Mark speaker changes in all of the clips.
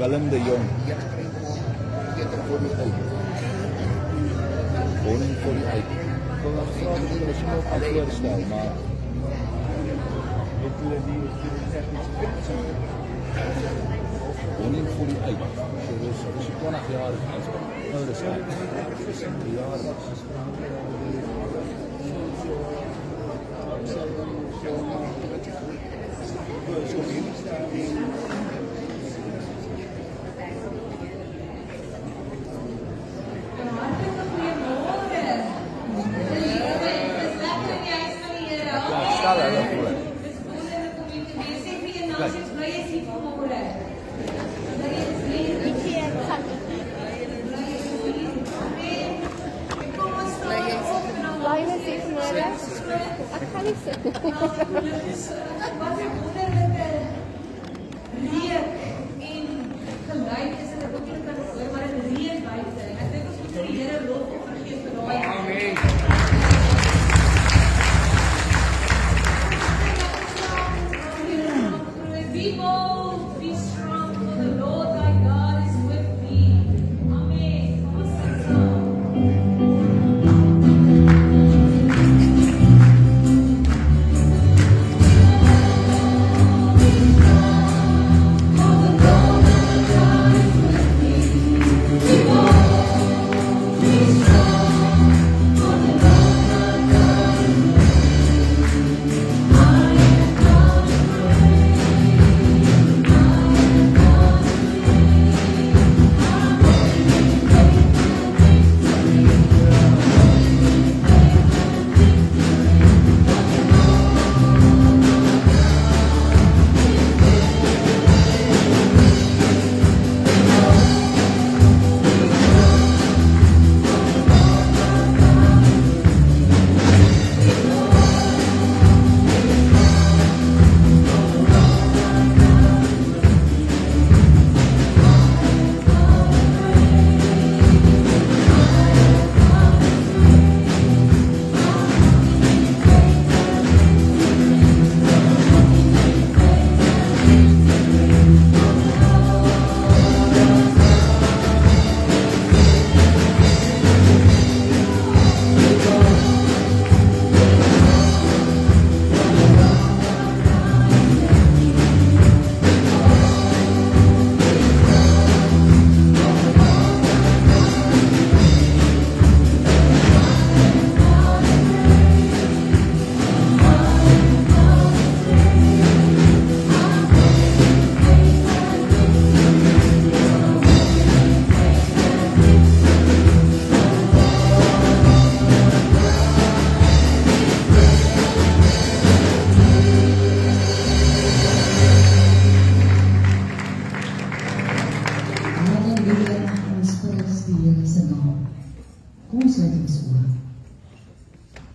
Speaker 1: Willem de Jong. Woning voor die uit. Ik wil nog vragen of je nog antwoord stel, maar woning voor die uit. Dus je 20 jaar nou dat is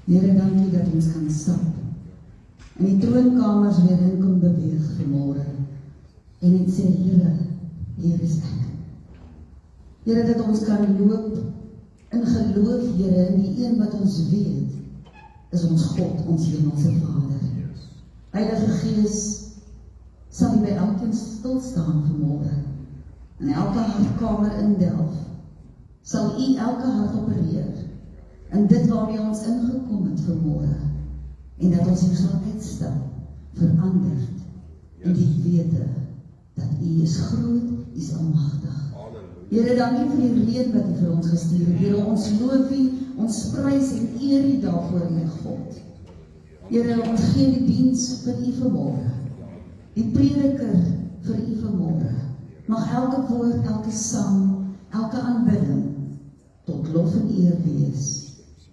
Speaker 2: Here, dankie dat ons kan stap en die troonkamers weer in kom beweeg vanmôre en net sê, Here, hier is ek. Here, dat ons kan loop in geloof, Here, in die een wat ons weet, is ons God, ons hemelse Vader. Heilige Gees, sal by elkeen stil staan vanmôre, in elke hartkamer indelf, sal U elke hart opereer, en dit waarmee ons ingekom het vanmôre, en dat ons hier sal uitstap, veranderd, in die wete, dat U is groot, U is almagtig. Here, dankie vir die reën wat U vir ons gestuur het. Here, ons loof U, ons prys en eer U daarvoor, my God. Here, ons gee die diens vir U vanmôre, die prediker vir U vanmôre. Mag elke woord, elke sang, elke aanbidding tot lof en eer wees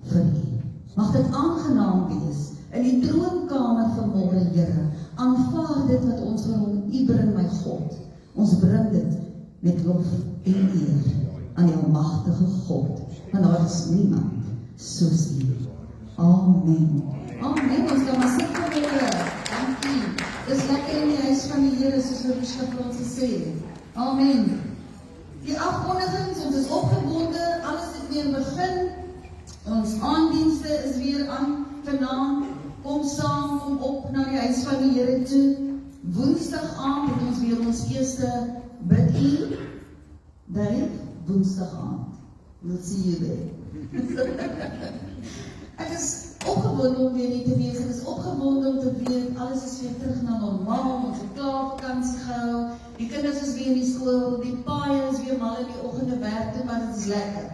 Speaker 2: vir U. Mag dit aangenaam wees in die troonkamer vanmôre, Here. Aanvaar dit wat ons vir U bring, my God. Ons bring dit met lof en eer aan die almagtige God, want daar is niemand soos U. Amen. Amen. Ons kan maar sit vanmôre. Dankie. Dis lekker in die huis van die Here, soos wat die Skrif vir ons gesê het. Amen. Die afkondigings, ons is opgebonde, alles het weer begin. Ons aandienste is weer aan vanaand. Kom saam, kom op na die huis van die Here toe. Woensdag aand het ons weer ons eerste bid u, Dave, woensdag aand. We'll see you there. Ek is opgewonde om weer hier te wees, ek is opgewonde om te weet, alles is weer terug na normaal, ons het klaar vakansie gehou, die kinders is weer in die skool, die paaie is weer mal in die oggende werk toe, maar dit is lekker.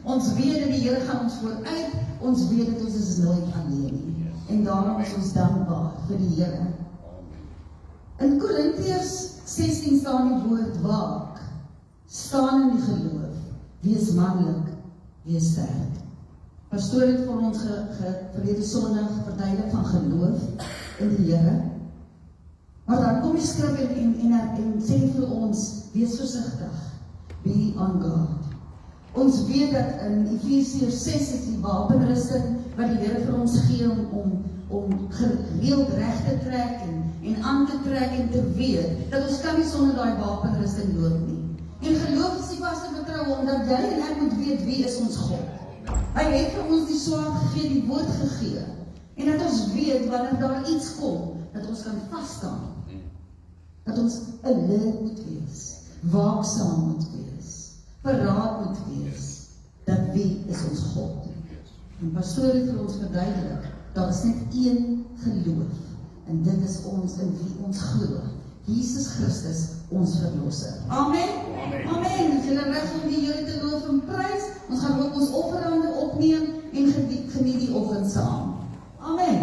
Speaker 2: Ons weet dat die Here gaan ons vooruit, ons weet dat ons is nooit alleen nie, en daarom is ons dankbaar vir die Here. In Korintiërs 16 staan die woord waak, staan in die geloof, wees manlik, wees sterk. Pastoor het vir ons verlede Sondag verduidelik van geloof in die Here. Maar dan kom die skrif en sê vir ons, wees versigtig, be on God. Ons weet dat in Efesiërs 6 is die wapenrusting wat die Here vir ons gee om gereeld reg te trek en aan te trek en te weet dat ons kan nie sonder daai wapenrusting loop nie. En geloof is die vaste vertroue omdat jy en ek moet weet wie is ons God. Hy het vir ons die swaard gegee, die woord gegee. En dat ons weet wanneer daar iets kom, dat ons kan vasstaan. Dat ons alert moet wees, waaksaam moet wees, paraat moet wees, dat wie is ons God. En pastoor het vir ons verduidelik, daar is net een geloof, en dit is ons in wie ons glo, Jesus Christus, ons verlosser. Amen? Amen. Is julle reg om die Here te loof en prys? Ons gaan ook ons offerhande opneem en geniet die oggend saam. Amen.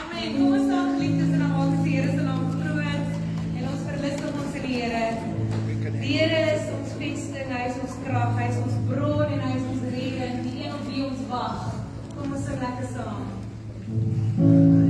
Speaker 3: Amen. Kom ons staan geliefdes en almal se Here se naam groot en ons verlustig ons in die Here. Die Here is ons vesting, hy is ons krag, hy is ons bron en hy is ons rede, die een op wie ons wag. Kom ons sing lekker saam.
Speaker 4: Thank you.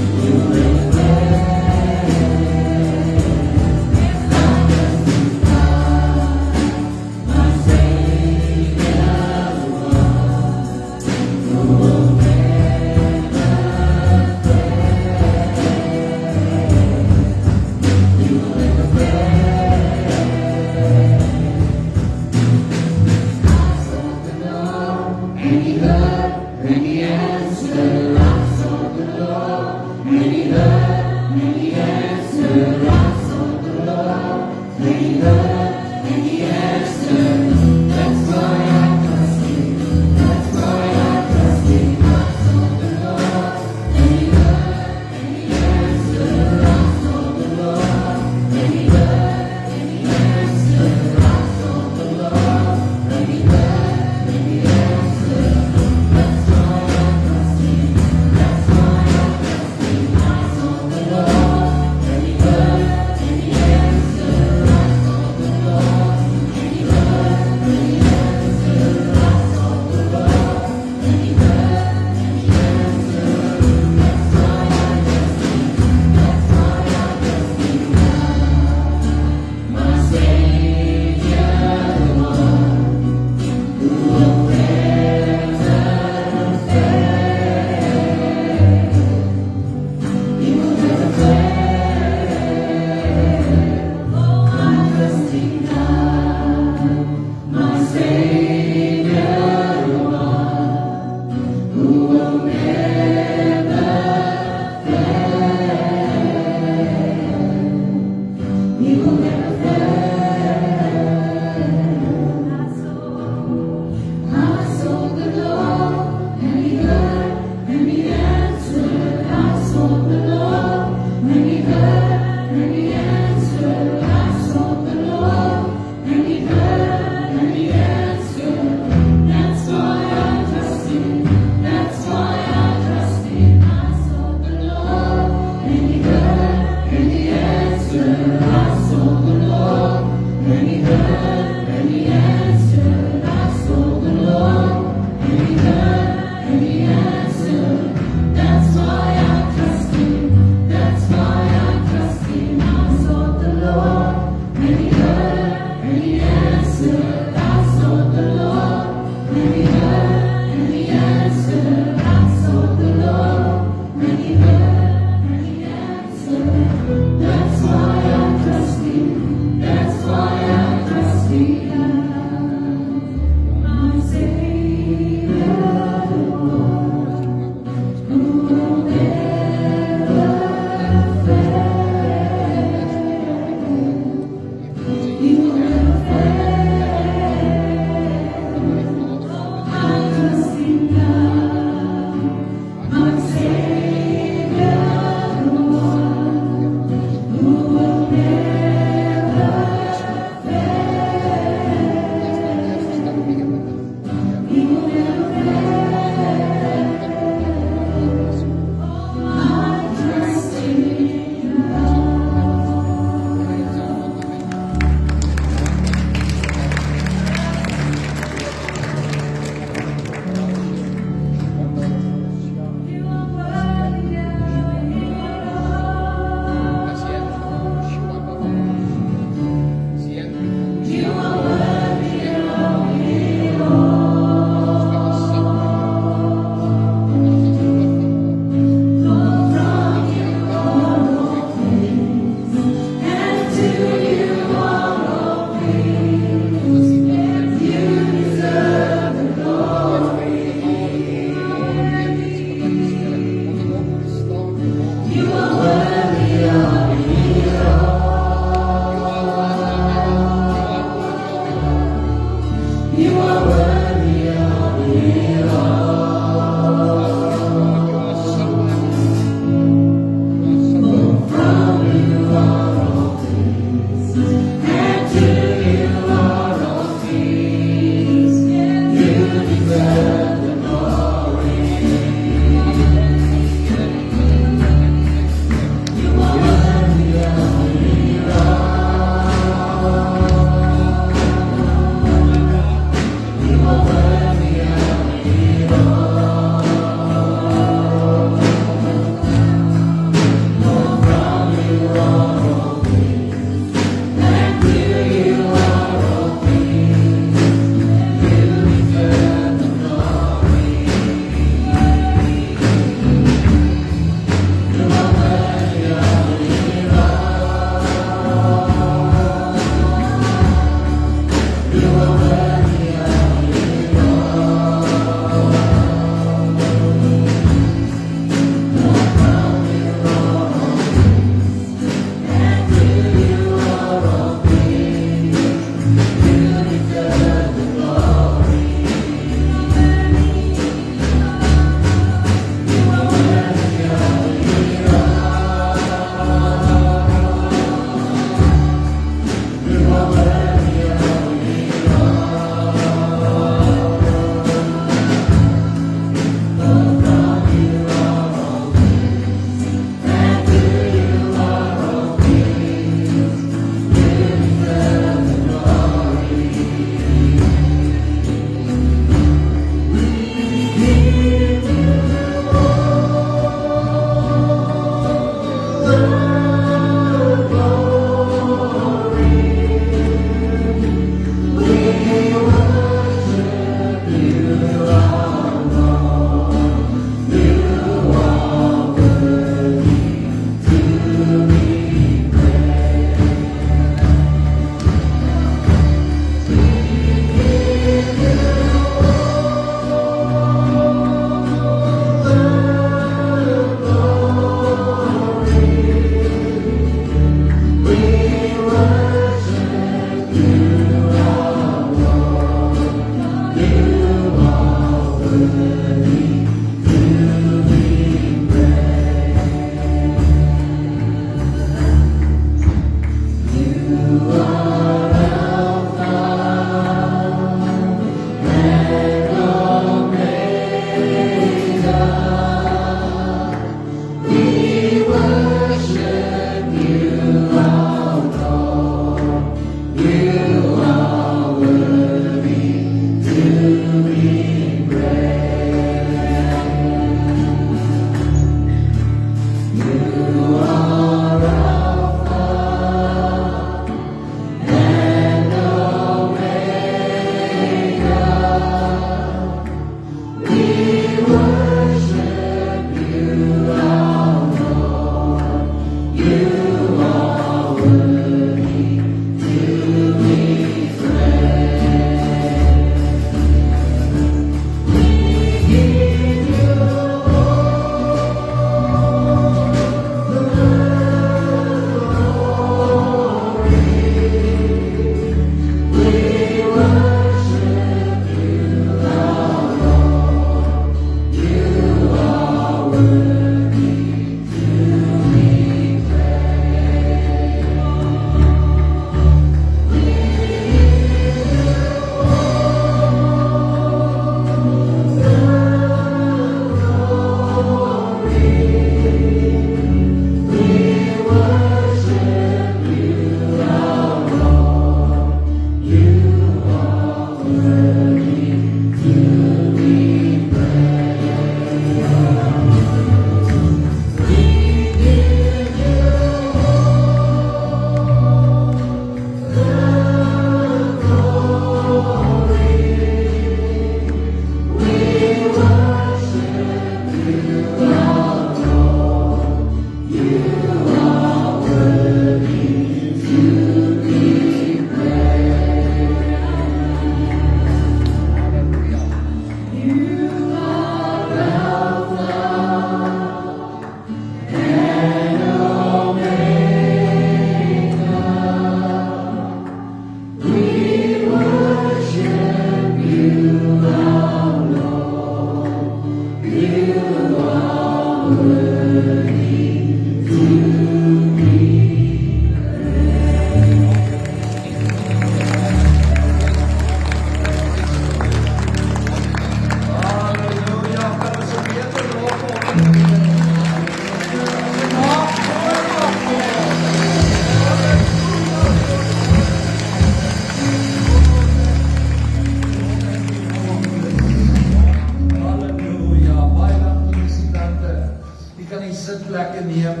Speaker 4: Sitplekke neem,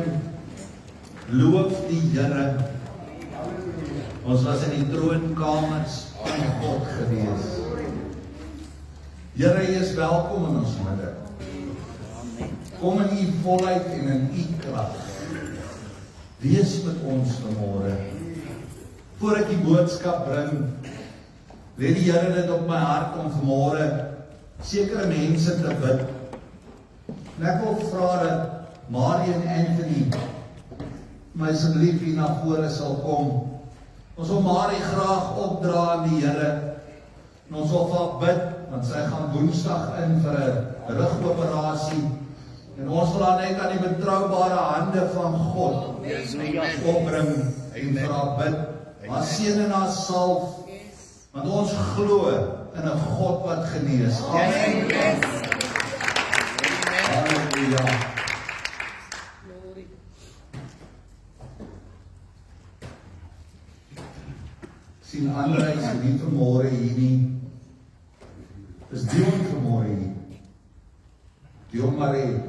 Speaker 4: loof die Here. Ons was in die troonkamers van God gewees. Here, U is welkom in ons midde. Kom in U volheid en in U krag. Wees met ons vanmôre. Voor ek die boodskap bring, weet die Here dit op my hart om vanmôre sekere mense te bid. En ek wil vra dat Marie en Anthony my asseblief hier na vore sal kom. Ons wil Marie graag opdra aan die Here. En ons wil vir haar bid, want sy gaan Woensdag in vir 'n rugoperasie. En ons wil haar net aan die betroubare hande van God opbring en vir haar bid. Haar seën en haar salf, want ons glo in 'n God wat genees. Amen. Halleluja. Sien André is nie vanmôre hier nie. Is Dion vanmôre hier? Dion Marie.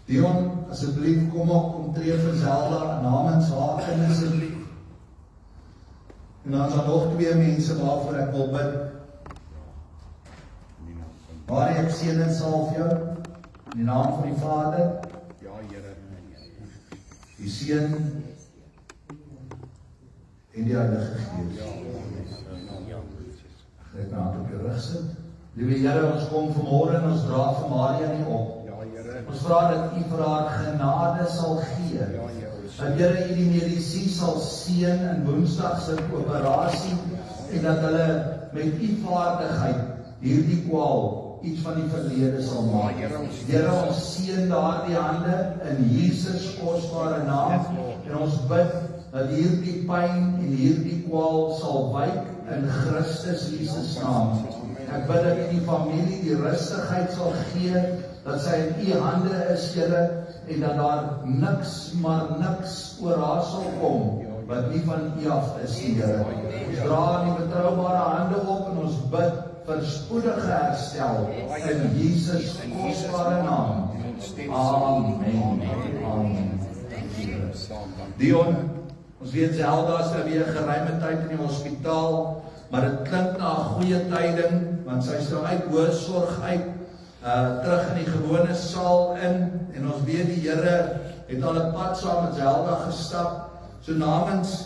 Speaker 4: Dion, asseblief kom op, kom tree vir Zelda namens haar kinders asseblief. En dan is daar nog 2 mense waarvoor ek wil bid. Marie, ek seën en salf jou in die naam van die Vader. Ja, Here. Die Seun en die Heilige Gees. Ek nou op jou rug sit. Liewe Here, ons kom vanmôre en ons dra vir Maria nie op. Ons vra dat U vir haar genade sal gee. Dat Here U die medisyne sal seën in Woensdag se operasie en dat hulle met U vaardigheid hierdie kwaal iets van die verlede sal maak. Here, ons seën daardie hande in Jesus kosbare naam en ons bid dat hierdie pyn en hierdie kwaal sal wyk in Christus Jesus naam. Ek bid dat U die familie die rustigheid sal gee, dat sy in U hande is, Here, en dat daar niks, maar niks oor haar sal kom, wat nie van U af is, Here. Ons dra die betroubare hande op en ons bid vir spoedige herstel in Jesus kosbare naam. Amen. Amen. Dion, ons weet Zelda is weer geruime tyd in die hospitaal, maar dit klink na 'n goeie tyding, want sy is nou uit hoërsorg uit, terug in die gewone saal in, en ons weet die Here het al 'n pad saam met Zelda gestap, so namens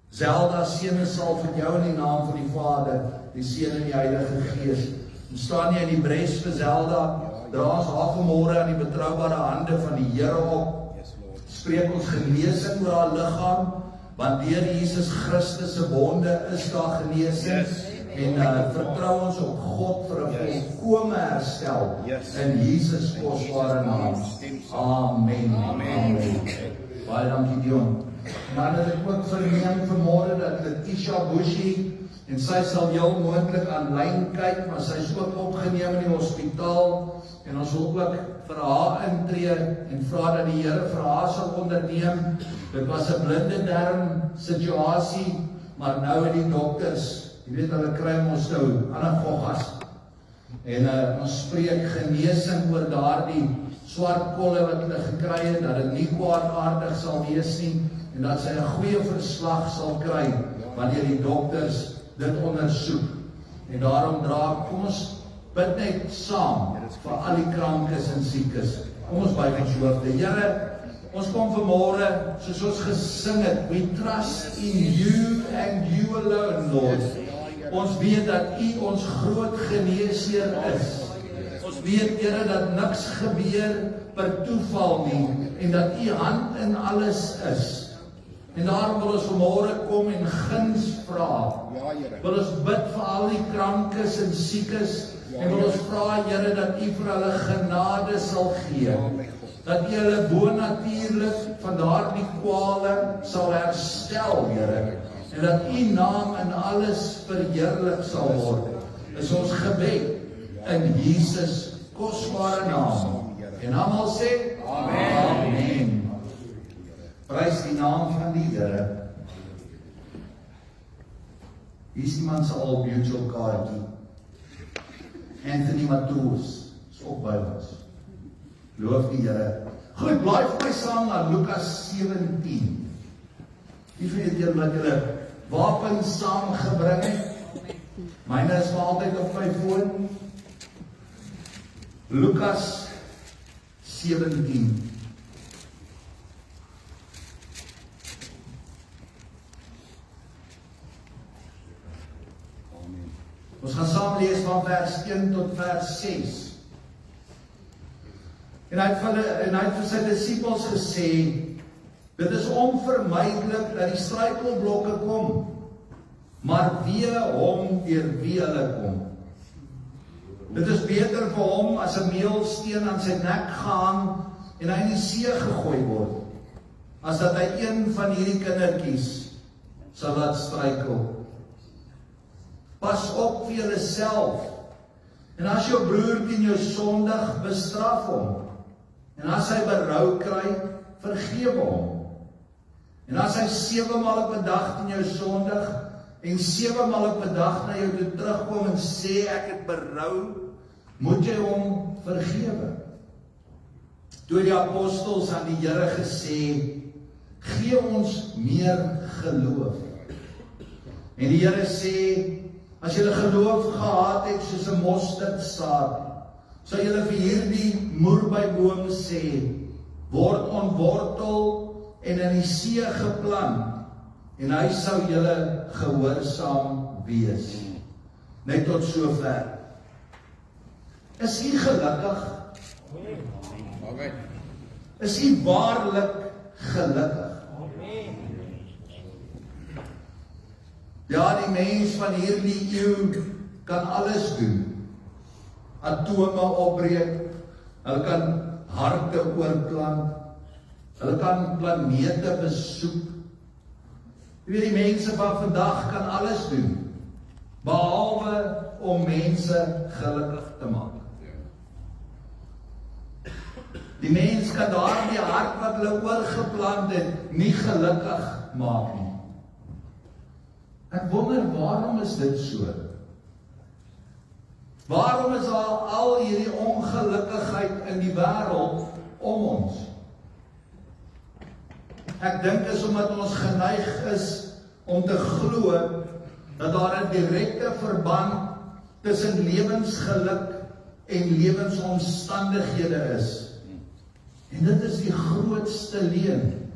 Speaker 4: Zelda seën en salf vir jou in die naam van die Vader, die Seun en die Heilige Gees. Ons staan nie in die bres vir Zelda, dra ons haar vanmôre aan die betroubare hande van die Here op, spreek ons genesing oor haar liggaam, want deur Jesus Christus se wonde is daar genesing, En vertrou ons op God vir 'n volkome herstel in Jesus kosbare naam. Amen. Amen. Baie dankie Dion. En dan het ek ook verneem vanmôre dat Letitia Bushi, en sy sal heel moontlik aanlyn kyk, maar sy is ook opgeneem in die hospitaal, en ons wil ook vir haar intree en vra dat die Here vir haar sal onderneem. Dit was 'n blinde darm situasie, maar nou het die dokters, jy weet hulle kry ons nou anagoggas, en ons spreek genesing oor daardie swart kolle wat hulle gekry het, dat dit nie kwaadaardig sal wees nie, en dat sy 'n goeie verslag sal kry wanneer die dokters dit ondersoek. En daarom kom ons bid net saam vir al die krankes en siekes. Kom ons buig ons hoofde. Here, ons kom vanmôre, soos ons gesing het, we trust in you and you alone, Lord. Ons weet dat U ons groot geneesheer is. Ons weet, Here, dat niks gebeur per toeval nie, en dat U hand in alles is. En daarom wil ons vanmôre kom en guns vra. Wil ons bid vir al die krankes en siekes, en wil ons vra, Here, dat U vir hulle genade sal gee. Dat U hulle bonatuurlik van daardie kwale sal herstel, Here. En dat U naam in alles verheerlik sal word. Is ons gebed in Jesus kosbare naam. En almal sê, Amen. Prys die naam van die Here. Hier is iemand se al mutual kaartjie. Anthony Matroos, is ook by ons. Loof die Here. Goed, blaai vir my saam na Lukas 17. Wie van julle wat julle wapens saamgebring het? Myne is maar altyd op my foon. Lukas 17. Ons gaan saam lees van vers 1 tot vers 6. En hy het vir sy disippels gesê, dit is onvermydelik dat die struikelblokke kom, maar wee hom deur wie hulle kom. Dit is beter vir hom as 'n meelsteen aan sy nek gehang en hy in die see gegooi word, as dat hy een van hierdie kindertjies sal laat struikel. Pas op vir julleself, en as jou broer teen jou sondig, bestraf hom, en as hy berou kry, vergewe hom. En as hy 7 maal op 'n dag teen jou sondig, en 7 maal op 'n dag na jou toe terugkom en sê ek het berou, moet jy hom vergewe. Toe die apostels aan die Here gesê, gee ons meer geloof. En die Here sê, as julle geloof gehad het soos 'n mosterdsaad, sal julle vir hierdie moerbeiboom sê, word ontwortel en in die see geplant, en hy sou julle gehoorsaam wees. Net tot sover. Is u gelukkig? Amen. Is u waarlik gelukkig? Amen. Ja, die mens van hierdie eeu kan alles doen. Atome opbreek, hulle kan harte oorplant, hulle kan planete besoek. Jy weet, die mense van vandag kan alles doen, behalwe om mense gelukkig te maak. Die mens kan daardie hart wat hulle oorgeplant het, nie gelukkig maak nie. Ek wonder, waarom is dit so? Waarom is al hierdie ongelukkigheid in die wêreld om ons? Ek dink is omdat ons geneig is om te glo dat daar 'n direkte verband tussen lewensgeluk en lewensomstandighede is. En dit is die grootste leuen.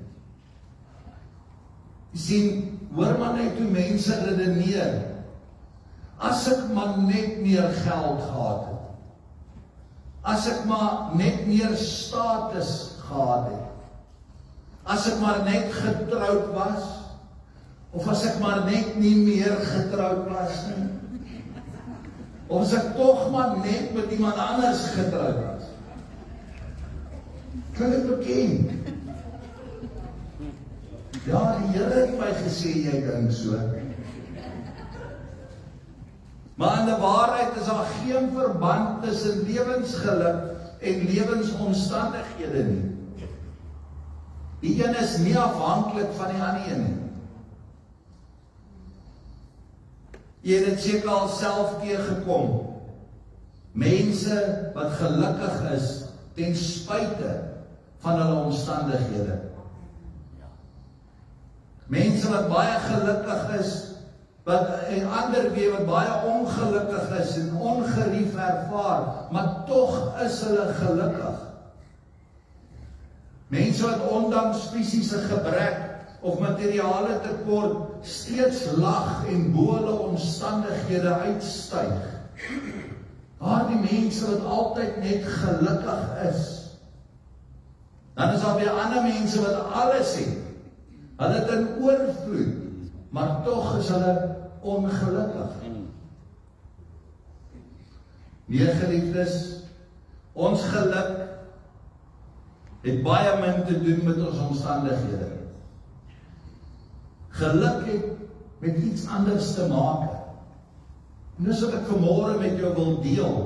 Speaker 4: Jy sien, hoor maar net hoe mense redeneer. As ek maar net meer geld gehad het, as ek maar net meer status gehad het, as ek maar net getroud was, of as ek maar net nie meer getroud was nie, Of as ek tog maar net met iemand anders getroud was. Kan dit bekend? Ja, die Here het my gesê jy dink so. Maar in die waarheid is daar geen verband tussen lewensgeluk en lewensomstandighede nie. Die een is nie afhanklik van die ander een nie. Jy het dit seker al self teëgekom. Mense wat gelukkig is ten spyte van hulle omstandighede. Mense wat baie gelukkig is, en ander weer wat baie ongelukkig is en ongerief ervaar, maar tog is hulle gelukkig. Mense wat ondanks fisiese gebrek of materiale tekort steeds lag en bo hulle omstandighede uitstyg. Die mense wat altyd net gelukkig is. Dan is daar weer ander mense wat alles het. Hulle het in oorvloed, maar tog is hulle ongelukkig. Nee, geliefdes, ons geluk het baie min te doen met ons omstandighede. Geluk het met iets anders te maak. En dis wat ek vanmôre met jou wil deel.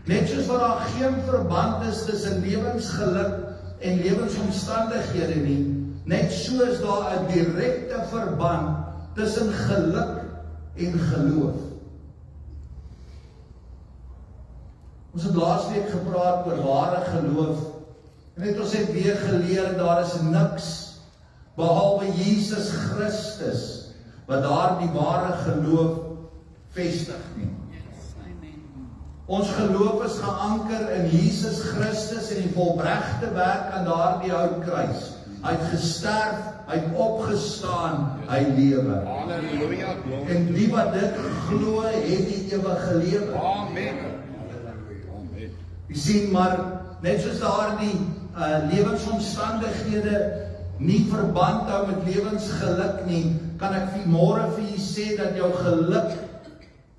Speaker 4: Net soos wat daar geen verband is tussen lewensgeluk en lewensomstandighede nie, net so is daar 'n direkte verband tussen geluk en geloof. Ons het laasweek gepraat oor ware geloof, en ons het weer geleer, daar is niks behalwe Jesus Christus wat daar die ware geloof vestig nie. Ons geloof is geanker in Jesus Christus en die volbregte werk aan daardie ou kruis. Hy het gesterf, hy het opgestaan, hy lewe.
Speaker 1: Halleluja.
Speaker 4: En die wat dit glo, het die ewige lewe.
Speaker 1: Amen.
Speaker 4: Jy sien, maar net soos daardie lewensomstandighede nie verband hou met lewensgeluk nie, kan ek môre vir u sê dat jou geluk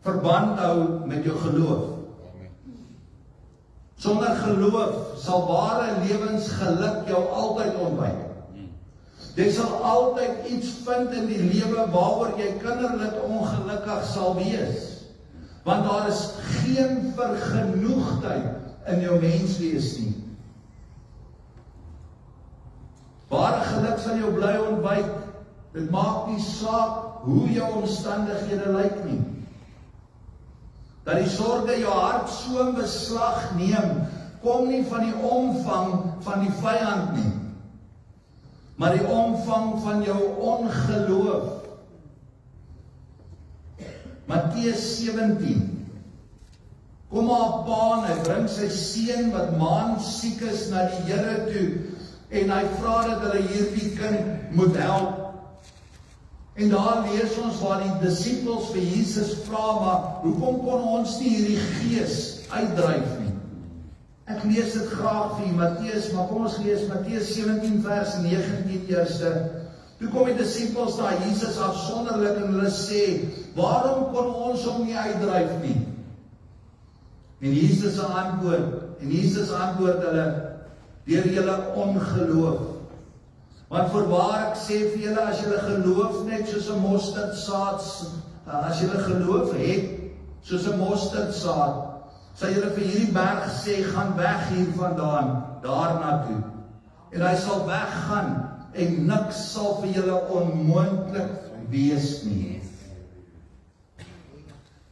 Speaker 4: verband hou met jou geloof. Sonder geloof sal ware lewensgeluk jou altyd ontwyk. Jy sal altyd iets vind in die lewe waaroor jy kinderlik ongelukkig sal wees. Want daar is geen vergenoegdheid in jou menswees nie. Ware geluk sal jou bly ontwyk. Dit maak nie saak hoe jou omstandighede lyk nie. Dat die sorge jou hart so in beslag neem, kom nie van die omvang van die vyand nie, maar die omvang van jou ongeloof. Matteus 17. Kom maar 'n pa en hy bring sy seun wat maansiek is na die Here toe, en hy vra dat hulle hierdie kind moet help. En daar lees ons waar die disippels vir Jesus vra, maar hoekom kon ons nie hierdie gees uitdryf nie? Ek lees dit graag vir Matteus, maar kom ons lees Matteus 17 vers 19 eerste. Toe kom die disippels na Jesus afsonderlik en hulle sê, waarom kon ons hom nie uitdryf nie? En Jesus antwoord hulle, deur julle ongeloof. Want voorwaar ek sê vir julle, as julle geloof net soos 'n mosterdsaad, as julle geloof het soos 'n mosterdsaad, sal julle vir hierdie berg sê, gaan weg hiervandaan, daarna toe. En hy sal weggaan, en niks sal vir julle onmoontlik wees nie.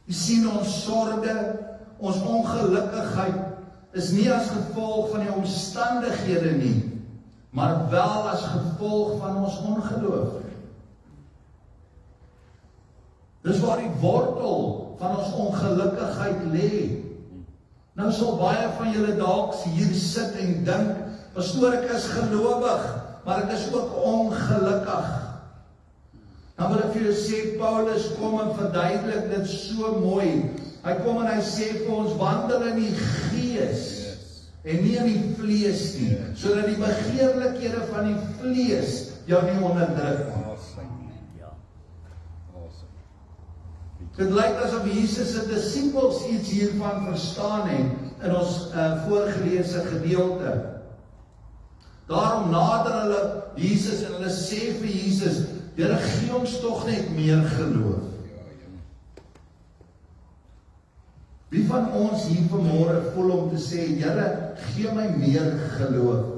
Speaker 4: Jy sien, ons sorge, ons ongelukkigheid, is nie as gevolg van die omstandighede nie, maar wel as gevolg van ons ongeloof. Dis waar die wortel van ons ongelukkigheid lê. Nou sal baie van julle dalk hier sit en dink, pastoor, ek is gelowig, maar ek is ook ongelukkig. Dan wil ek vir julle sê, Paulus kom en verduidelik dit so mooi. Hy kom en hy sê vir ons, wandel in die gees en nie in die vlees nie, sodat die begeerlikhede van die vlees jou nie onderdruk. Dit lyk asof Jesus se disippels iets hiervan verstaan het in ons voorgeleese gedeelte. Daarom nader hulle Jesus en hulle sê vir Jesus, Here, gee ons tog net meer geloof. Wie van ons hier vanmôre voel om te sê, Here, gee my meer geloof?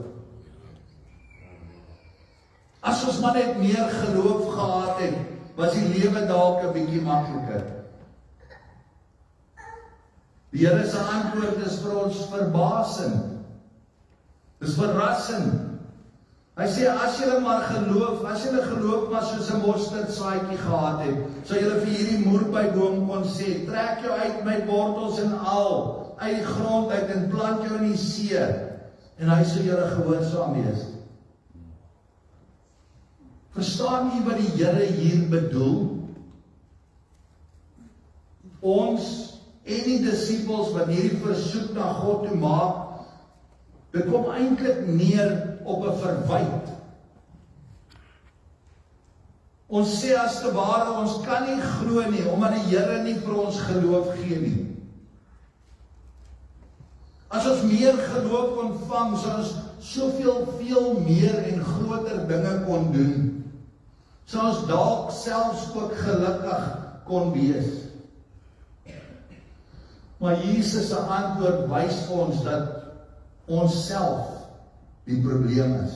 Speaker 4: As ons maar net meer geloof gehad het, was die lewe dalk 'n bietjie makliker. Die Here se antwoord is vir ons verbasend. Dis verrassend. Hy sê, as julle maar geloof, as julle geloof maar soos 'n mosterdsaadjie gehad het, sou julle vir hierdie moerbeiboom kon sê, trek jou uit met wortels en al, uit die grond uit en plant jou in die see, en hy sou julle gehoorsaam wees. Verstaan jy wat die Here hier bedoel? Ons en die disippels wat hierdie versoek na God toe maak, dit kom eintlik neer op 'n verwyt. Ons sê as te ware, ons kan nie glo nie, omdat die Here nie vir ons geloof gee nie. As ons meer geloof ontvang, sou ons veel meer en groter dinge kon doen. Sou ons dalk selfs ook gelukkig kon wees. Maar Jesus se antwoord wys vir ons dat ons self die probleem is.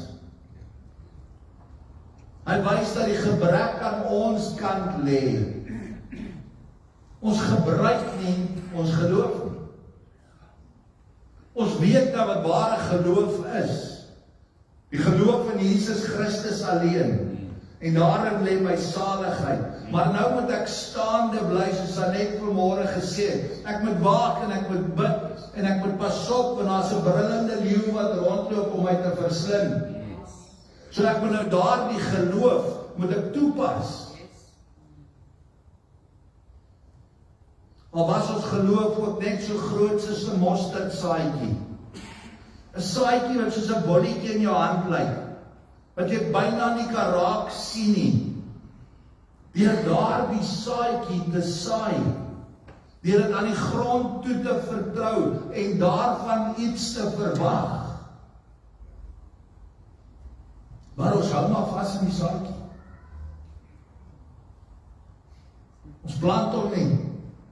Speaker 4: Hy wys dat die gebrek aan ons kant lê. Ons gebruik nie ons geloof nie. Ons weet dat wat ware geloof is. Die geloof in Jesus Christus alleen. En daarin lê my saligheid. Maar nou moet ek staande bly, soos hy net vanmôre gesê het. Ek moet waak en ek moet bid en ek moet pas op, want daar's 'n brullende leeu wat rondloop om my te verslind. So ek moet nou daardie geloof moet ek toepas. Al was ons geloof ook net so groot soos 'n mosterdsaadjie. 'n Saadjie wat soos 'n bolletjie in jou hand lyk, wat jy byna nie kan raak sien nie. Deur daardie saadjie te saai, deur dit aan die grond toe te vertrou en daarvan iets te verwag. Maar ons hou maar vas in die saadjie. Ons plant hom nie.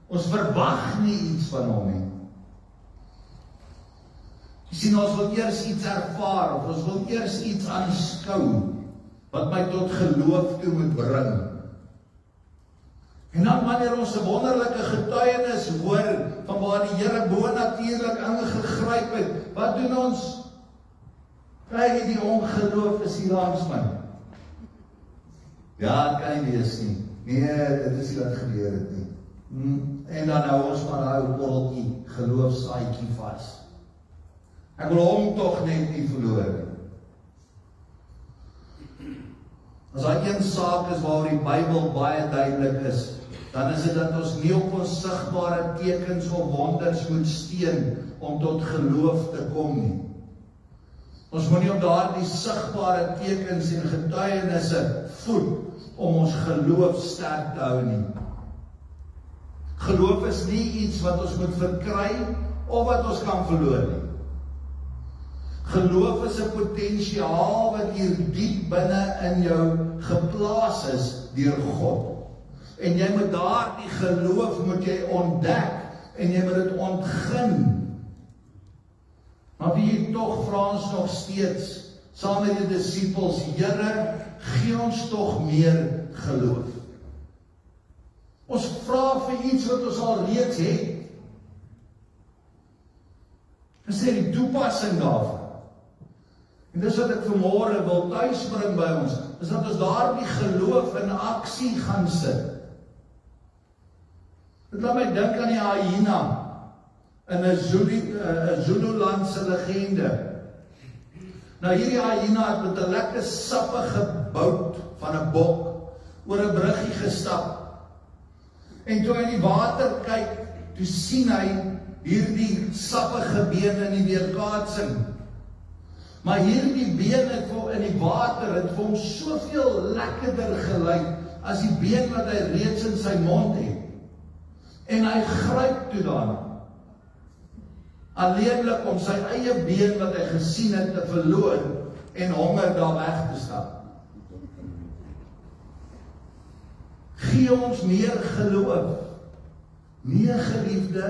Speaker 4: Ons verwag nie iets van hom nie. Jy sien, ons wil eers iets ervaar, of ons wil eers iets aanskou, wat my tot geloof toe moet bring. En dan wanneer ons 'n wonderlike getuienis hoor, van waar die Here bonatuurlik ingegryp het, wat doen ons? Kyk, die ongeloof is hier langs my. Ja, dit kan nie wees nie. Nee, dit is nie wat gebeur het nie. En dan hou ons maar daai borreltjie geloofsaadjie vas. Ek wil hom tog net nie verloor nie. As daar een saak is waaroor die Bybel baie duidelik is, dan is dit dat ons nie op ons sigbare tekens of wonders moet steun om tot geloof te kom nie. Ons moet nie op daardie sigbare tekens en getuienisse voed om ons geloof sterk te hou nie. Geloof is nie iets wat ons moet verkry of wat ons kan verloor nie. Geloof is 'n potensiaal wat hier diep binne in jou geplaas is deur God. En jy moet daardie geloof moet jy ontdek en jy moet dit ontgin. Maar wie tog vra ons nog steeds saam met die disippels, Here, gee ons tog meer geloof. Ons vra vir iets wat ons al reeds het. Ons sê die toepassing daarvan. En dis wat ek vanmôre wil tuisbring by ons, is dat ons daardie geloof in aksie gaan sit. Dit laat my dink aan die hyena in 'n Zululandse legende. Nou hierdie hyena het met 'n lekker sappige bout van 'n bok oor 'n bruggie gestap. En toe hy in die water kyk, toe sien hy hierdie sappige bene in die weerkaatsing. Maar hierdie bene in die water het vir hom soveel lekkerder gelyk as die been wat hy reeds in sy mond het. En hy gryp toe daarna. Alleenlik om sy eie been wat hy gesien het te verloor en honger daar weg te stap. Gee ons meer geloof. Nee, geliefde,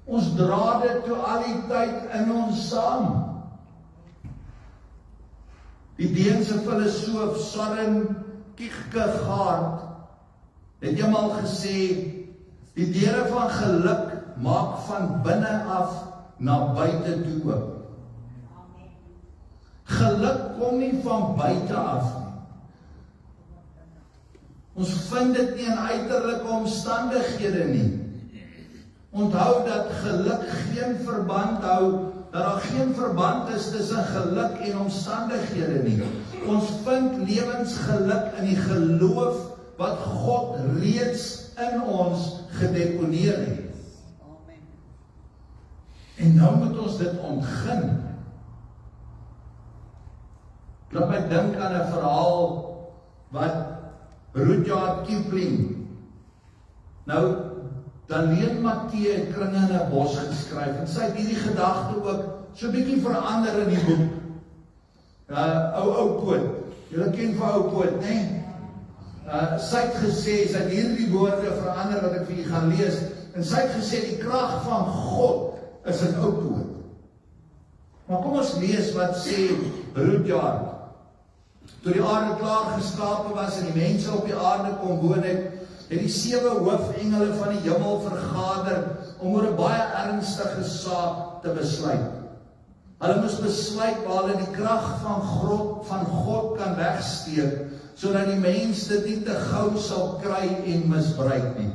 Speaker 4: ons dra dit toe al die tyd in ons saam. Die Deense filosoof Søren Kierkegaard het eendag gesê, die deure van geluk maak van binne af na buite toe oop. Geluk kom nie van buite af nie. Ons vind dit nie in uiterlike omstandighede nie. Onthou dat geluk geen verband hou, dat daar geen verband is tussen geluk en omstandighede nie. Ons vind lewensgeluk in die geloof wat God reeds in ons gedeponeer het. En nou moet ons dit ontgin. Laat my dink aan 'n verhaal wat Rudyard Kipling, nou, dan Leen Matthee het Kringe in 'n bos geskryf, en sy het hierdie gedagte ook so 'n bietjie verander in die boek. Ou quote, julle ken vir ou quote, né? Sy het gesê, sy het hierdie woorde verander wat ek vir julle gaan lees, en sy het gesê, die krag van God is 'n ou quote. Maar kom ons lees wat sê Rudyard. Toe die aarde klaar geskape was en die mense op die aarde kon woon het die 7 hoofengele van die hemel vergader om oor 'n baie ernstige saak te besluit. Hulle moes besluit waar hulle die krag van God kan wegsteek, sodat die mens dit nie te gou sal kry en misbruik nie.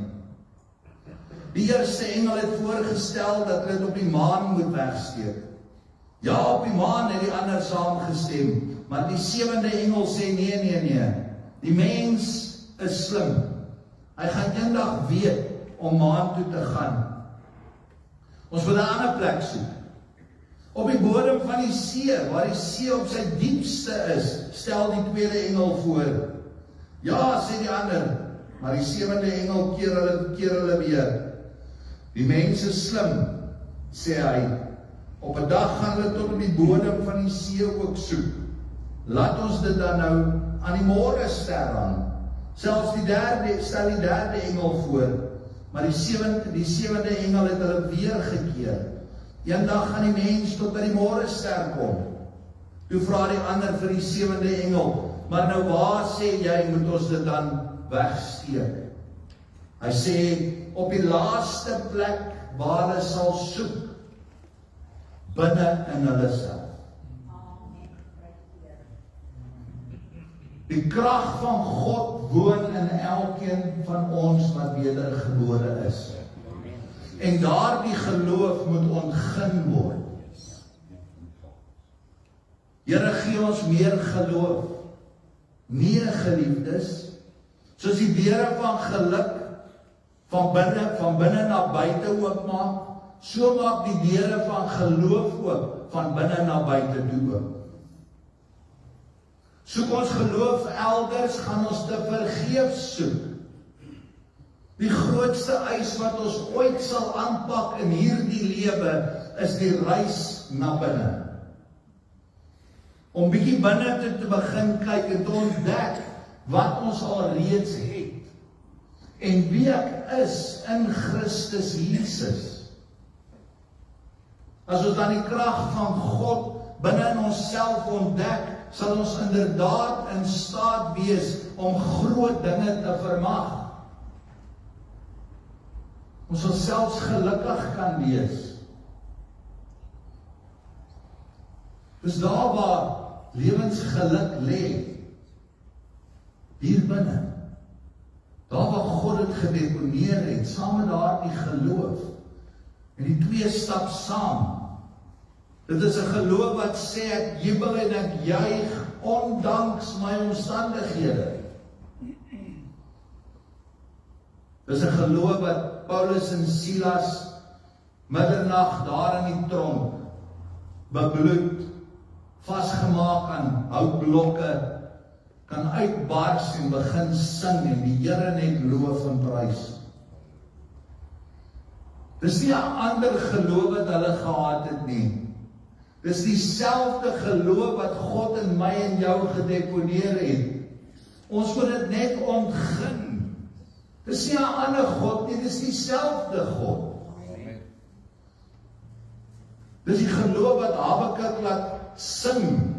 Speaker 4: Die eerste engel het voorgestel dat hulle dit op die maan moet wegsteek. Ja, op die maan het die ander saamgestem, maar die 7de engel sê nee, die mens is slim. Hy gaan eendag weet om maan toe te gaan. Ons wil 'n ander plek soek. Op die bodem van die see, waar die see op sy diepste is, stel die 2de engel voor. Ja, sê die ander, maar die 7de engel keer hulle weer. Die mens is slim, sê hy. Op 'n dag gaan hulle tot op die bodem van die see ook soek. Laat ons dit dan nou aan die môrester hang. Selfs stel die derde engel voor, maar die sewende engel het hulle weer gekeer. Eendag gaan die mens tot by die môrester kom. Toe vra die ander vir die 7de engel, maar nou waar sê jy moet ons dit dan wegsteek? Hy sê, op die laaste plek waar hulle sal soek, binne in hulle self. Die krag van God woon in elkeen van ons wat wedergebore is. En daardie geloof moet ontgin word. Here, gee ons meer geloof. Nee, geliefdes, soos die deure van geluk van binne na buite oopmaak, so maak die deure van geloof oop van binne na buite toe oop. Soek ons geloof elders, gaan ons te vergeef soek. Die grootste eis wat ons ooit sal aanpak in hierdie lewe is die reis na binne. Om bietjie binne te begin kyk en te ontdek wat ons al reeds het en wie ek is in Christus Jesus. As ons dan die krag van God binne in onsself ontdek, sal ons inderdaad in staat wees om groot dinge te vermag. Ons sal selfs gelukkig kan wees. Dis daar waar lewensgeluk lê, hier binne. Daar waar God dit gedeponeer het, saam met daardie geloof. En die twee stap saam. Dit is 'n geloof wat sê ek jubel en ek juig ondanks my omstandighede. Dit is 'n geloof wat Paulus en Silas middernag daar in die tronk bebloed, vasgemaak aan houtblokke, kan uitbars en begin sing en die Here net loof en prys. Dis nie 'n ander geloof wat hulle gehad het nie. Dis dieselfde geloof wat God in my en jou gedeponeer het. Ons moet dit net ontgin. Dis nie 'n ander God nie, dis dieselfde God. Dis die geloof wat Habakuk laat sing.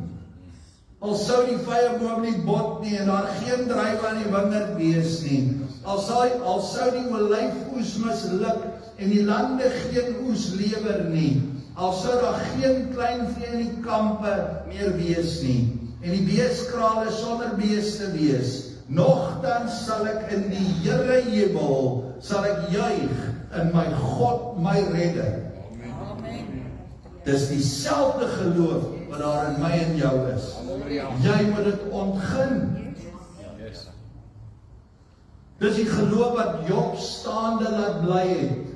Speaker 4: Al sou die vyeboom nie bot nie en daar geen druiwe aan die wingerd wees nie. Al sou die olyfoes misluk en die lande geen oes lewer nie. Al sou daar geen kleinvee in die kampe meer wees nie. En die beeskrale sonder beeste wees. Nogtans sal ek in die Here jubel, sal ek juig in my God, my redder. Dis dieselfde geloof wat daar in my en jou is. Jy moet dit ontgin. Dis die geloof wat Job staande laat bly het.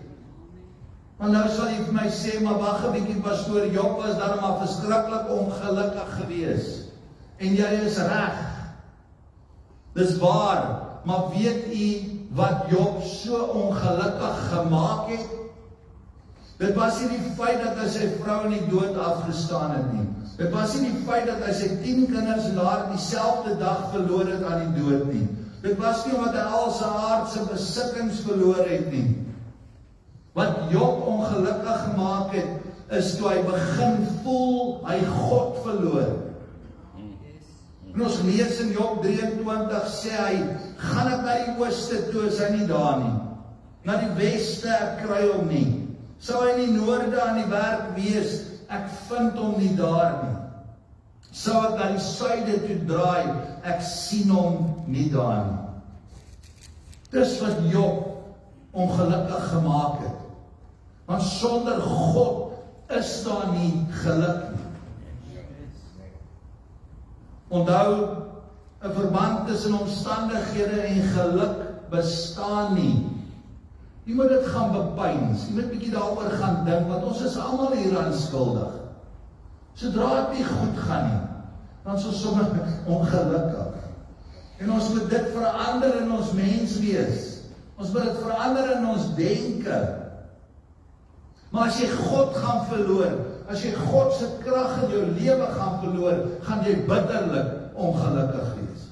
Speaker 4: Want nou sal jy vir my sê, maar wag 'n bietjie pastoor, Job was daarom maar verskriklik ongelukkig gewees. En jy is reg. Dis waar, maar weet u wat Job so ongelukkig gemaak het? Dit was nie die feit dat hy sy vrou in die dood afgestaan het nie. Dit was nie die feit dat hy sy 10 kinders laat dieselfde dag verloor het aan die dood nie. Dit was nie omdat hy al sy aardse besittings verloor het nie. Wat Job ongelukkig gemaak het, is toe hy begin voel hy God verloor. En ons lees in Job 23 sê hy, gaan ek na die ooste toe, is hy nie daar nie. Na die weste, ek kry hom nie. Sou hy in die noorde aan die werk wees, ek vind hom nie daar nie. Sou ek na die suide toe draai, ek sien hom nie daar nie. Dis wat Job ongelukkig gemaak het. Want sonder God is daar nie geluk nie. Onthou, 'n verband tussen omstandighede en geluk bestaan nie. Jy moet dit gaan bepeins, jy moet bietjie daaroor gaan dink, want ons is almal hieraan skuldig. Sodra dit nie goed gaan nie, dan is ons sommer ongelukkig. En ons moet dit verander in ons menswees. Ons moet dit verander in ons denke. Maar as jy God gaan verloor, as jy God se krag in jou lewe gaan verloor, gaan jy bitterlik ongelukkig wees.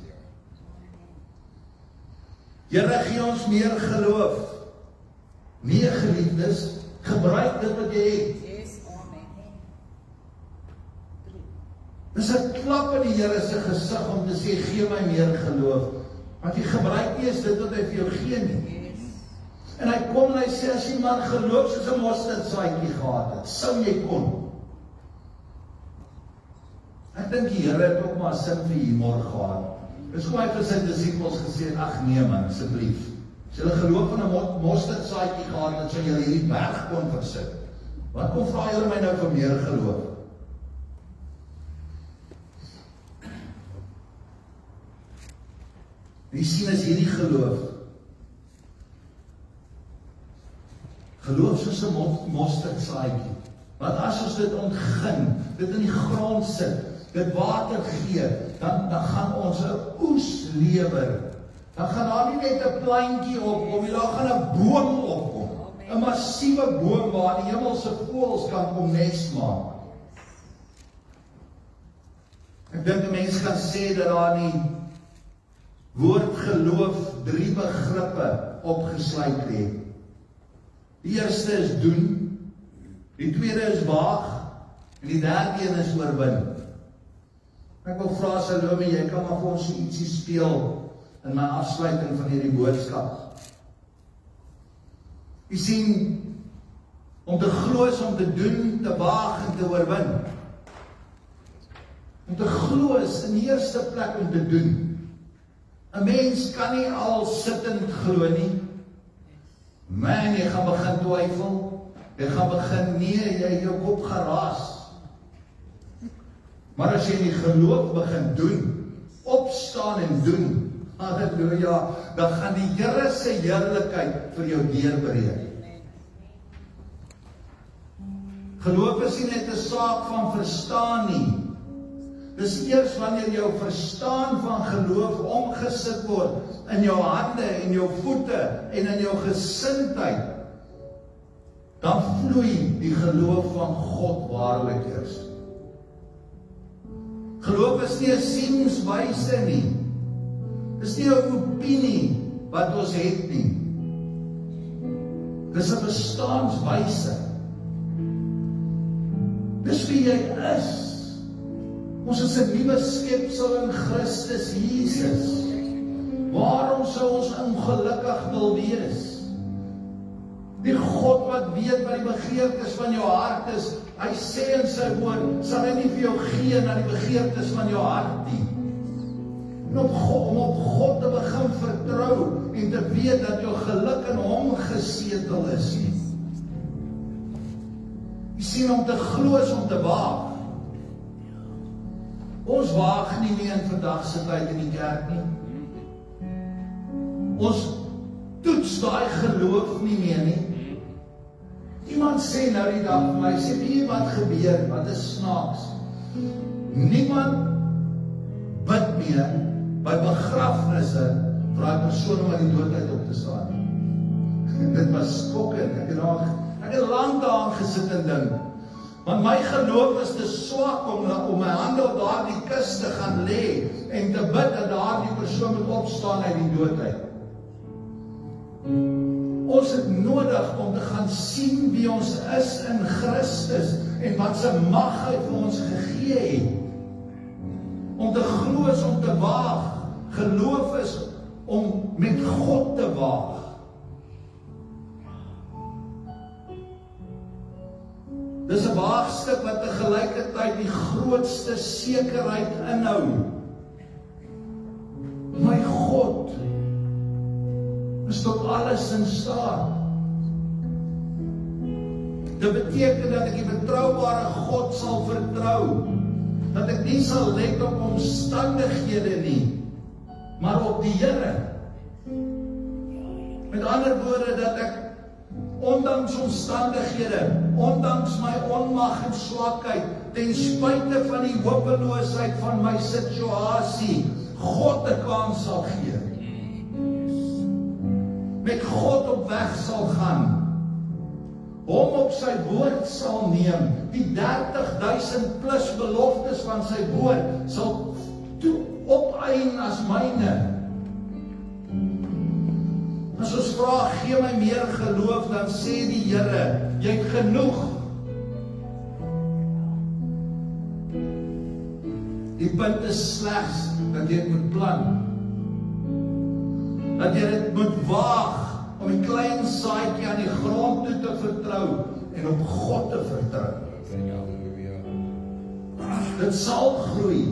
Speaker 4: Here, gee ons meer geloof. Nee, geliefdes, gebruik dit wat jy het. Dis 'n klap in die Here se gesig om te sê, gee my meer geloof. Want jy gebruik nie eens dit wat hy vir jou gee nie. En hy kom en hy sê, as jy maar geloof soos 'n mosterdsaadjie gehad het, sou jy kon. Ek dink die Here het ook maar sin vir humor gehad. Dis hoe hy vir sy disippels gesê het, ag nee man, asseblief. As julle geloof van 'n mosterdsaadjie gehad het, sou julle hierdie berg kon versit. Wat kom vra julle my nou vir meer geloof? Wie sien as hierdie geloof? Geloof soos 'n mosterdsaadjie. Want as ons dit ontgin, dit in die grond sit, dit water gee, dan gaan ons 'n oes lewer. Dan gaan daar nie net 'n plantjie opkom, daar gaan 'n boom opkom. 'n Massiewe boom waar die hemelse voëls kan kom nes maak. Ek dink 'n mens kan sê dat daar in die woord geloof 3 begrippe opgesluit lê. Die eerste is doen, die tweede is waag, en die derde een is oorwin. Ek wil vra Salome, jy kan maar vir ons ietsie speel in my afsluiting van hierdie boodskap. Jy sien, om te glo is om te doen, te waag en te oorwin. Om te glo is in die eerste plek om te doen. 'n Mens kan nie al sittend glo nie. Man, jy gaan begin twyfel. Jy gaan begin, nee, jy jou kop geraas. Maar as jy die geloof begin doen, opstaan en doen, halleluja, dan gaan die Here se heerlikheid vir jou deurbreek. Geloof is nie net 'n saak van verstaan nie. Dis eers wanneer jou verstaan van geloof omgesit word in jou hande en jou voete en in jou gesindheid, dan gaan jy die geloof begin doen. En as jy die geloof begin doen, dan gaan die Here se heerlikheid vir jou deurbreek. Geloof is nie net 'n saak van verstaan nie. Dis eers wanneer jou verstaan van geloof omgesit word in jou hande en jou voete en in jou gesindheid, dan gaan jy die geloof begin doen. En as jy die geloof begin doen, dan gaan die Here se heerlikheid vir jou deurbreek. dan vloei die geloof van God waarlik eers. Geloof is nie 'n sienswyse nie. Dis nie 'n opinie wat ons het nie. Dis 'n bestaanswyse. Dis wie jy is. Ons is 'n nuwe skepsel in Christus Jesus. Waarom sou ons ongelukkig wil wees? Die God wat weet wat die begeertes van jou hart is, hy sê in sy woord, sal hy nie vir jou gee na die begeertes van jou hart nie. En om op God te begin vertrou en te weet dat jou geluk in hom gesetel is nie. Jy sien, om te glo is om te waag. Ons waag nie meer in vandag se tyd in die kerk nie. Ons toets daai geloof nie meer nie. Iemand sê nou die dag vir my, sê, weet jy wat gebeur, wat is snaaks? Niemand bid meer by begrafnisse vir daai persoon om uit die dood uit op te staan. Dit was skokkend. Ek het lank daaraan gesit en dink. Want my geloof is te swak om my hande op daardie kus te gaan lê en te bid dat daardie persoon moet opstaan uit die dood uit. Ons het nodig om te gaan sien wie ons is in Christus en wat sy mag hy vir ons gegee het. Om te glo is om te waag. Geloof is om met God te waag. Dis 'n waagstuk wat tegelykertyd die grootste sekerheid inhou. My God is tot alles in staat. Dit beteken dat ek die betroubare God sal vertrou. Dat ek nie sal let op omstandighede nie, maar op die Here. Met ander woorde, dat ek ondanks omstandighede, ondanks my onmag en swakheid, ten spyte van die hopeloosheid van my situasie, God 'n kans sal gee. Met God op weg sal gaan. Hom op sy woord sal neem. Die 30.000 plus beloftes van sy woord sal toe opeien as myne. As ons vra, gee my meer geloof, dan sê die Here, jy het genoeg. Die punt is slegs dat jy het moet plan. Dat jy het moet waag om die klein saadjie aan die grond toe te vertrou en op God te vertrou. Dit sal groei.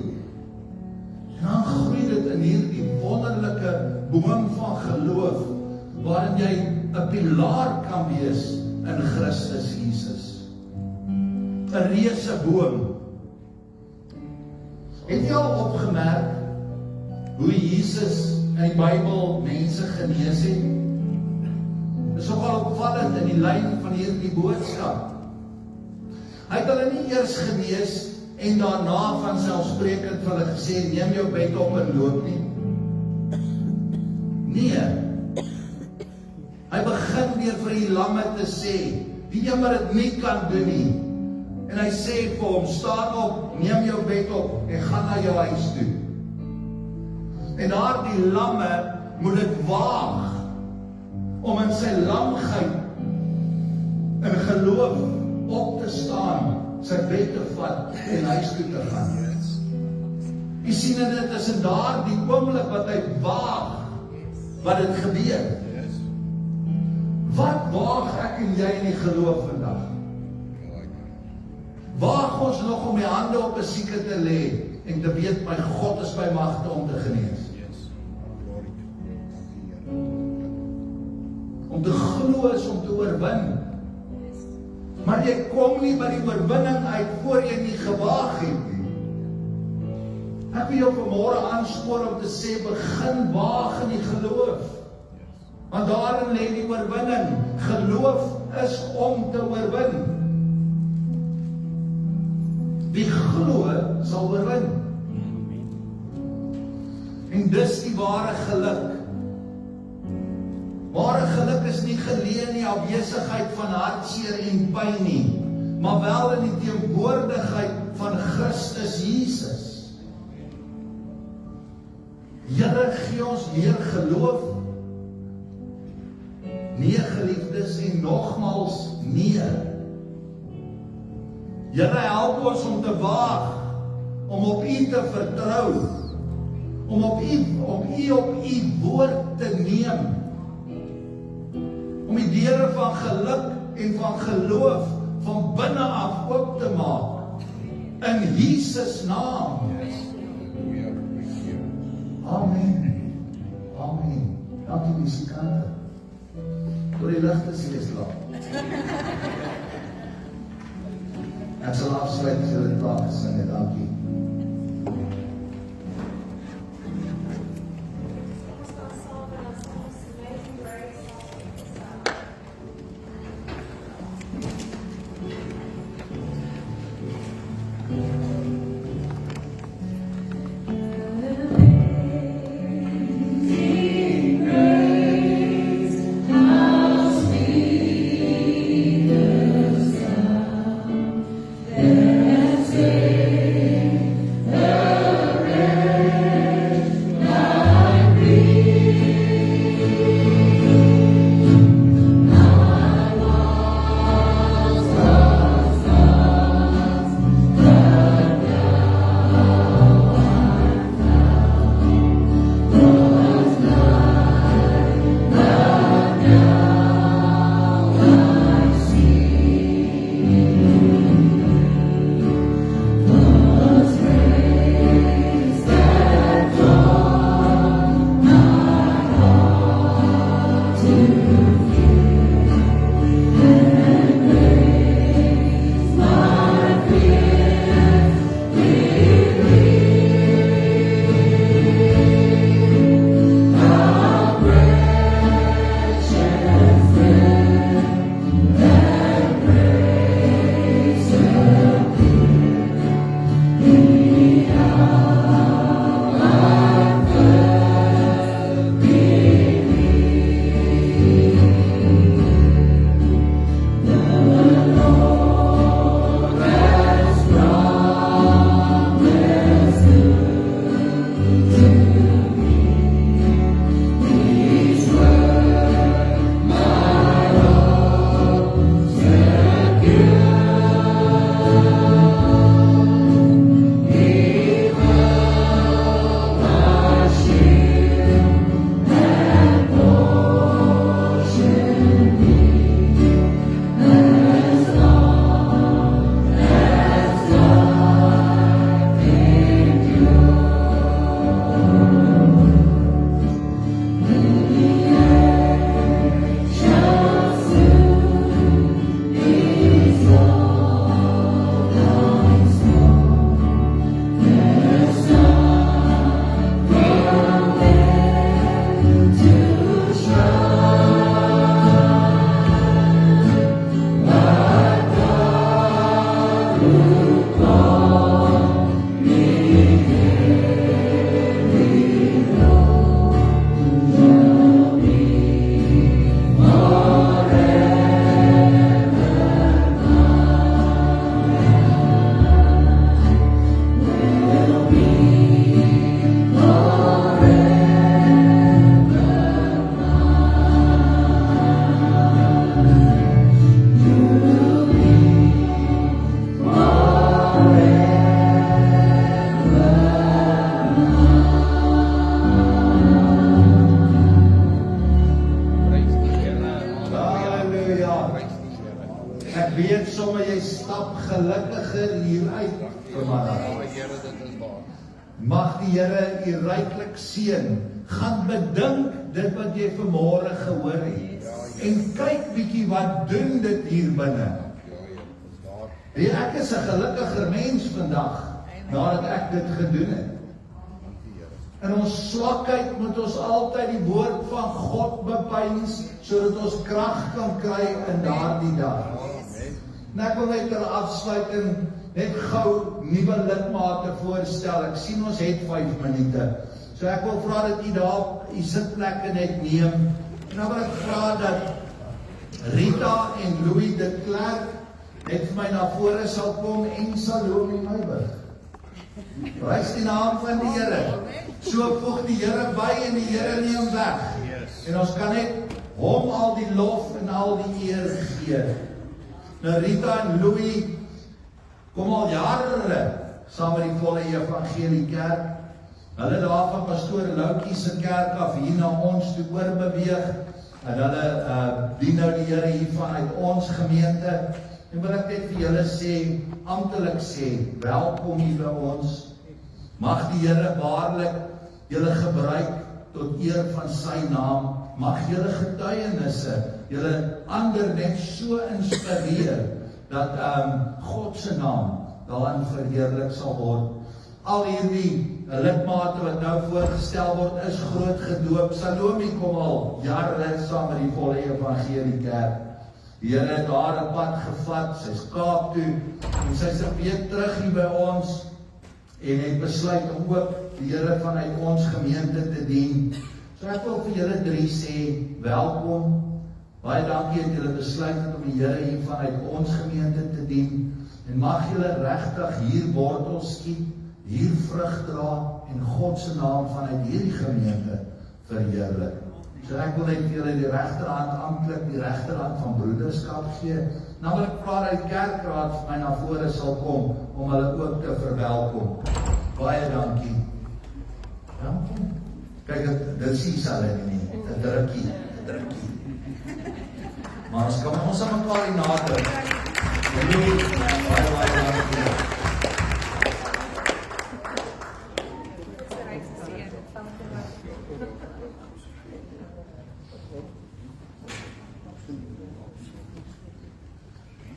Speaker 4: En dan groei dit in hierdie wonderlike boom van geloof, waarin jy 'n pilaar kan wees in Christus Jesus. 'n reuse boom. Het jy al opgemerk hoe Jesus in die Bybel mense genees het? Dit is nogal opvallend in die lyn van hierdie boodskap. Hy het hulle nie eers genees en daarna van selfsprekend vir hulle gesê, neem jou bed op en loop nie. Nee. Hy begin weer vir die lamme te sê, die een wat dit nie kan doen nie. En hy sê vir hom, staan op, neem jou bed op en gaan na jou huis toe. En daar die lamme moet dit waag om in sy lamgeit in geloof op te staan, sy bed te vat en huis toe te gaan. Jy sien dit is in daar die oomblik wat hy waag, wat dit gebeur. Wat waag ek en jy in die geloof vandag? Waag ons nog om die hande op 'n sieke te lê en te weet my God is by magte om te genees? Om te glo is om te oorwin. Maar jy kom nie by die oorwinning uit voor jy nie gewaag het nie. Ek wil jou vanmôre aanspoor om te sê, begin waag in die geloof. Want daarin lê die oorwinning. Geloof is om te oorwin. Wie glo sal oorwin. En dis die ware geluk. Ware geluk is nie geleë in die afwesigheid van hartseer en pyn nie, maar wel in die teenwoordigheid van Christus Jesus. Here, gee ons meer geloof. Nee, geliefdes, en nogmals nee. Here, help ons om te waag, om op U te vertrou, om U op U woord te neem, om die deure van geluk en van geloof van binne af oop te maak, in Jesus naam. Amen. Amen. Dankie musikante. Door die ligte steeds laat. Ek sal afsluit as julle klaar gesing het. Dankie. gelukkiger hieruit vanmiddag. Mag die Here u ryklik seën. Gaan bedink dit wat jy vanmôre gehoor het. En kyk bietjie wat doen dit hier binne. Ek is 'n gelukkiger mens vandag nadat ek dit gedoen het. In ons swakheid moet ons altyd die woord van God bepeins sodat ons krag kan kry in daardie dag. En ek wil net ter afsluiting net gou nuwe lidmate voorstel. Ek sien ons het 5 minute. So ek wil vra dat u daar u sitplekke net neem Nou wil ek vra dat Rita en Louis de Klerk net vir my na vore sal kom en Salome Meiburg. Prys die naam van die Here. So voeg die Here by en die Here neem weg. En ons kan net hom al die lof en al die eer gee. Nou Rita en Louis kom al jare saam met die volle evangelie kerk. Hulle daar van pastoor Loukie se kerk af hier na ons toe oorbeweeg. En hulle dien nou die Here hier vanuit ons gemeente. En wil ek net vir julle sê, amptelik sê, welkom hier by ons. Mag die Here waarlik julle gebruik tot eer van sy naam. Mag julle getuienisse, julle ander net so inspireer, dat God se naam daarin verheerlik sal word. Al hierdie lidmate wat nou voorgestel word, is groot gedoop. Salome kom al jare saam met die volle evangelie kerk. Die Here het daar 'n pad gevat, sy's Kaap toe, en sy's weer terug hier by ons, en het besluit om ook die Here vanuit ons gemeente te dien. So ek wil vir julle drie sê, welkom. Baie dankie dat julle besluit het om die Here hier vanuit ons gemeente te dien. En mag julle regtig hier wortel skiet, hier vrug dra, en God se naam vanuit hierdie gemeente verheerlik. So ek wil net vir julle die regterhand amptelik, die regterhand van broederskap gee. Nou wil ek vra dat die kerkraad vir my na vore sal kom, om hulle ook te verwelkom. Baie dankie. Dankie. Kyk, dit sies hulle nie, 'n drukkie. Maar ons sal mekaar die nader. Baie dankie.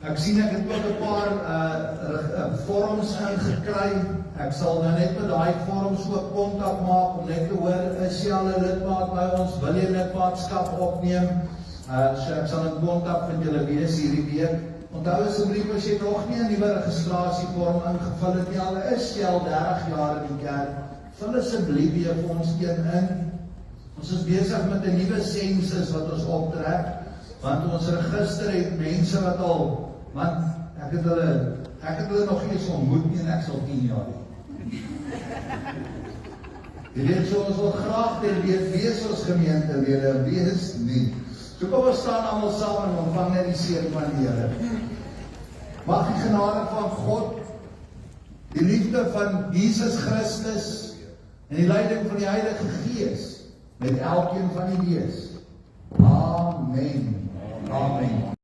Speaker 4: Ek sien ek het ook 'n paar vorms ingekry. Ek sal nou net met daai vorms ook kontak maak om net te hoor, is jy al 'n lidmaat by ons, wil jy lidmaatskap opneem? So ek sal in kontak met julle wees hierdie week. Onthou asseblief as jy nog nie 'n nuwe registrasievorm ingevul het nie, al is jy al 30 jaar in die kerk, vul asseblief weer vir ons een in. Ons is besig met 'n nuwe sensus wat ons optrek, want ons register het mense wat al, want ek het hulle nog nie eens ontmoet nie, en ek sal 10 jaar hê. Jy weet, so ons wil graag wees ons gemeentelede, wees nie. So kom ons staan almal saam en ontvang net die seën van die Here. Mag die genade van God, die liefde van Jesus Christus en die leiding van die Heilige Gees met elkeen van u wees. Amen. Amen.